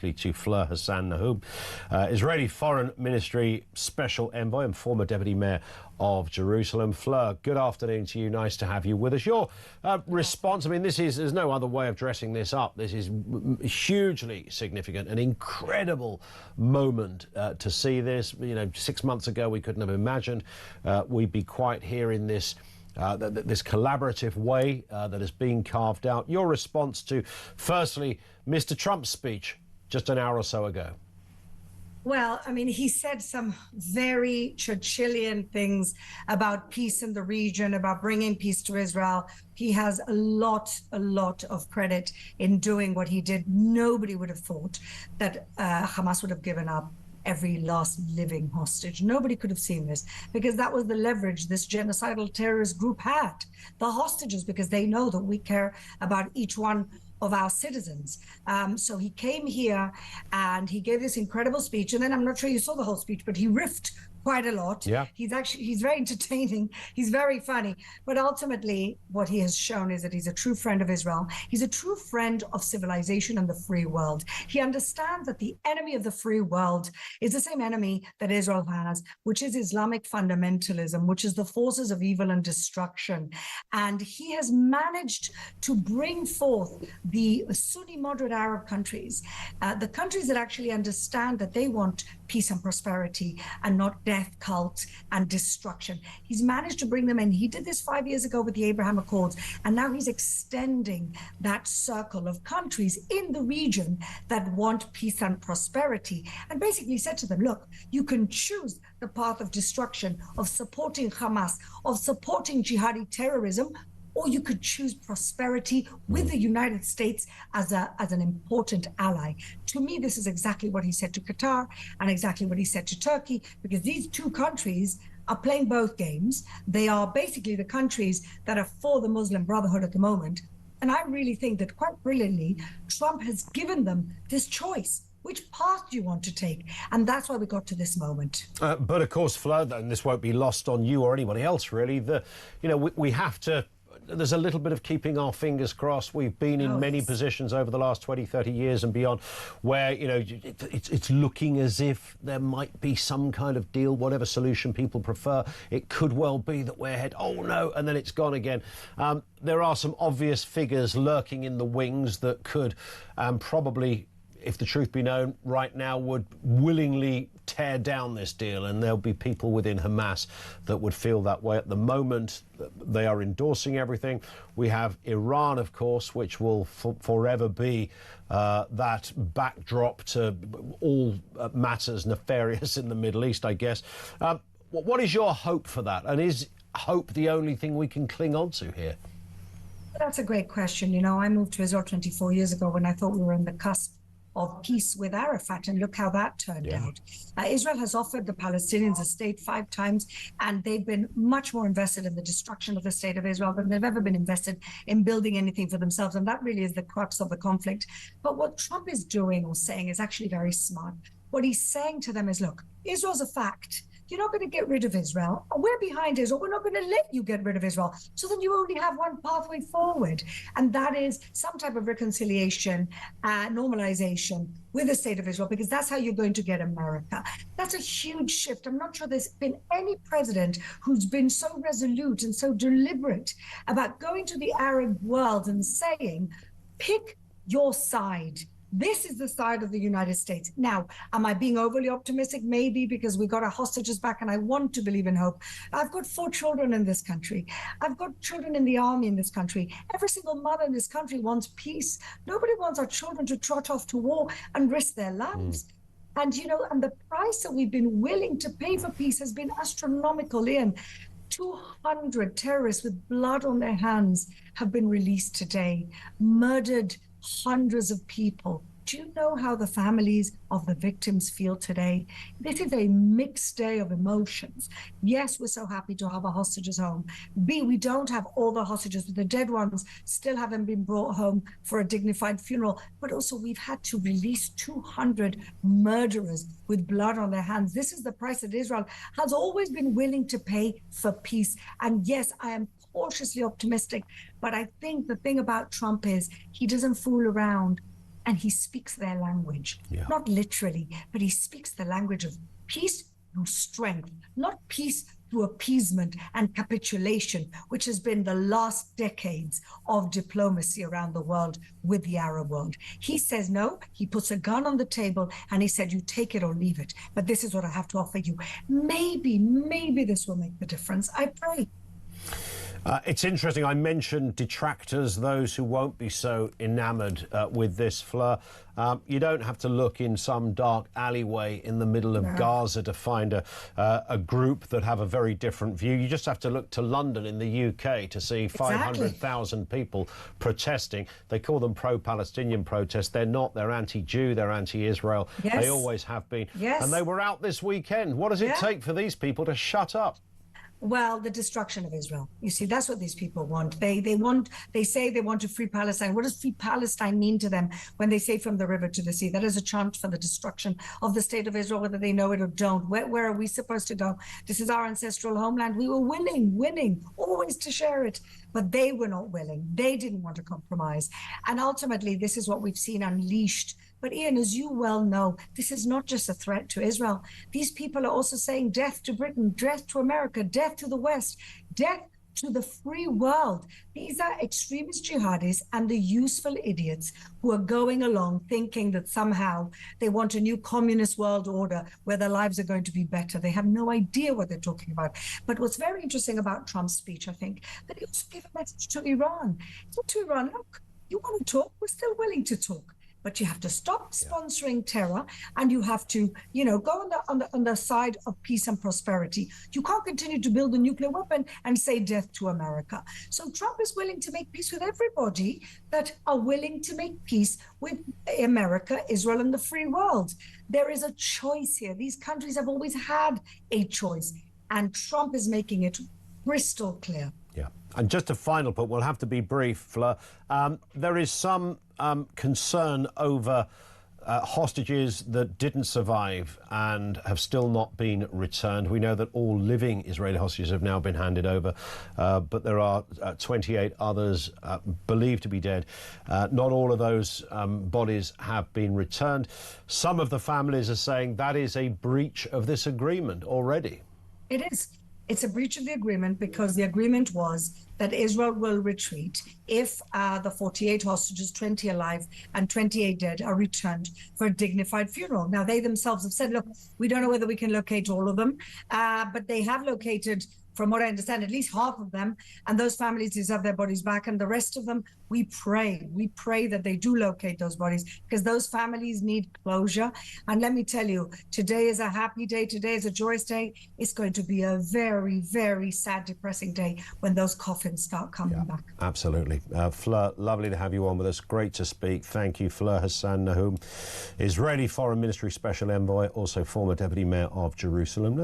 to Fleur Hassan-Nahoum, Israeli Foreign Ministry Special Envoy and former Deputy Mayor of Jerusalem. Fleur, good afternoon to you. Nice to have you with us. Your response, I mean, there's no other way of dressing this up. This is hugely significant, an incredible moment to see this. You know, 6 months ago, we couldn't have imagined we'd be quite here in this this collaborative way that has been carved out. Your response to, firstly, Mr. Trump's speech just an hour or so ago. Well, I mean, he said some very Churchillian things about peace in the region, about bringing peace to Israel. He has a lot of credit in doing what he did. Nobody would have thought that Hamas would have given up every last living hostage. Nobody could have seen this, because that was the leverage this genocidal terrorist group had. The hostages, because they know that we care about each one of our citizens. So he came here and he gave this incredible speech. And then I'm not sure you saw the whole speech, but he riffed quite a lot. Yeah. He's very entertaining. He's very funny. But ultimately, what he has shown is that he's a true friend of Israel. He's a true friend of civilization and the free world. He understands that the enemy of the free world is the same enemy that Israel has, which is Islamic fundamentalism, which is the forces of evil and destruction. And he has managed to bring forth the Sunni moderate Arab countries, the countries that actually understand that they want peace and prosperity and not death, cult, and destruction. He's managed to bring them in. He did this 5 years ago with the Abraham Accords, and now he's extending that circle of countries in the region that want peace and prosperity, and basically said to them, look, you can choose the path of destruction, of supporting Hamas, of supporting jihadi terrorism, or you could choose prosperity with the United States as an important ally. To me, this is exactly what he said to Qatar and exactly what he said to Turkey, because these two countries are playing both games. They are basically the countries that are for the Muslim Brotherhood at the moment. And I really think that quite brilliantly, Trump has given them this choice. Which path do you want to take? And that's why we got to this moment. But of course, Fleur, and this won't be lost on you or anybody else, really, we have to... There's a little bit of keeping our fingers crossed. We've been in many positions over the last 20, 30 years and beyond where, you know, it's looking as if there might be some kind of deal, whatever solution people prefer. It could well be that we're ahead, oh no, and then it's gone again. There are some obvious figures lurking in the wings that could probably, if the truth be known, right now would willingly tear down this deal, and there'll be people within Hamas that would feel that way. At the moment, they are endorsing everything. We have Iran, of course, which will forever be that backdrop to all matters nefarious in the Middle East, I guess. What is your hope for that? And is hope the only thing we can cling on to here? That's a great question. You know, I moved to Israel 24 years ago when I thought we were on the cusp of peace with Arafat, and look how that turned out. Israel has offered the Palestinians a state 5 times, and they've been much more invested in the destruction of the state of Israel than they've ever been invested in building anything for themselves, and that really is the crux of the conflict. But what Trump is doing or saying is actually very smart. What he's saying to them is, look, Israel's a fact. You're not going to get rid of Israel. We're behind Israel. We're not going to let you get rid of Israel. So then you only have one pathway forward. And that is some type of reconciliation, normalization with the state of Israel, because that's how you're going to get America. That's a huge shift. I'm not sure there's been any president who's been so resolute and so deliberate about going to the Arab world and saying, pick your side. This is the side of the United States. Now, am I being overly optimistic? Maybe, because we got our hostages back and I want to believe in hope. I've got 4 children in this country. I've got children in the army in this country. Every single mother in this country wants peace. Nobody wants our children to trot off to war and risk their lives. And, you know, and the price that we've been willing to pay for peace has been astronomical. Ian, 200 terrorists with blood on their hands have been released today, murdered hundreds of people. Do you know how the families of the victims feel today? This is a mixed day of emotions. Yes, we're so happy to have our hostages home. B, we don't have all the hostages, but the dead ones still haven't been brought home for a dignified funeral. But also we've had to release 200 murderers with blood on their hands. This is the price that Israel has always been willing to pay for peace. And yes, I am cautiously optimistic, but I think the thing about Trump is he doesn't fool around. and he speaks their language, not literally, but he speaks the language of peace through strength, not peace through appeasement and capitulation, which has been the last decades of diplomacy around the world with the Arab world. He says no, he puts a gun on the table and he said, you take it or leave it, but this is what I have to offer you. Maybe this will make the difference. I pray. It's interesting, I mentioned detractors, those who won't be so enamoured with this, Fleur. You don't have to look in some dark alleyway in the middle of Gaza to find a group that have a very different view. You just have to look to London in the UK to see 500,000 people protesting. They call them pro-Palestinian protests. They're not. They're anti-Jew, they're anti-Israel. They always have been. And they were out this weekend. What does it take for these people to shut up? Well, the destruction of Israel. You see, that's what these people want. They say they want to free Palestine. What does free Palestine mean to them when they say from the river to the sea? That is a chant for the destruction of the state of Israel, whether they know it or don't. Where are we supposed to go? This is our ancestral homeland. We were winning, always to share it. But they were not willing. They didn't want to compromise. And ultimately, this is what we've seen unleashed. But Ian, as you well know, this is not just a threat to Israel. These people are also saying death to Britain, death to America, death to the West, death to the free world. These are extremist jihadis and the useful idiots who are going along thinking that somehow they want a new communist world order where their lives are going to be better. They have no idea what they're talking about. But what's very interesting about Trump's speech, I think, that he also gave a message to Iran. To Iran, look, you want to talk? We're still willing to talk. But you have to stop sponsoring terror, and you have to, go on the side of peace and prosperity. You can't continue to build a nuclear weapon and say death to America. So Trump is willing to make peace with everybody that are willing to make peace with America, Israel, and the free world. There is a choice here. These countries have always had a choice, and Trump is making it crystal clear. Yeah. And just a final point, we'll have to be brief, Fleur. There is some concern over hostages that didn't survive and have still not been returned. We know that all living Israeli hostages have now been handed over, but there are 28 others believed to be dead. Not all of those bodies have been returned. Some of the families are saying that is a breach of this agreement already. It is. It's a breach of the agreement because the agreement was that Israel will retreat if the 48 hostages, 20 alive and 28 dead, are returned for a dignified funeral. Now, they themselves have said, look, we don't know whether we can locate all of them, but they have located, from what I understand, at least half of them, and those families deserve their bodies back. And the rest of them, we pray that they do locate those bodies, because those families need closure. And let me tell you, today is a happy day. Today is a joyous day. It's going to be a very, very sad, depressing day when those coffins start coming back. Absolutely. Fleur, lovely to have you on with us. Great to speak. Thank you, Fleur. Hassan-Nahoum, Israeli Foreign Ministry Special Envoy, also former Deputy Mayor of Jerusalem.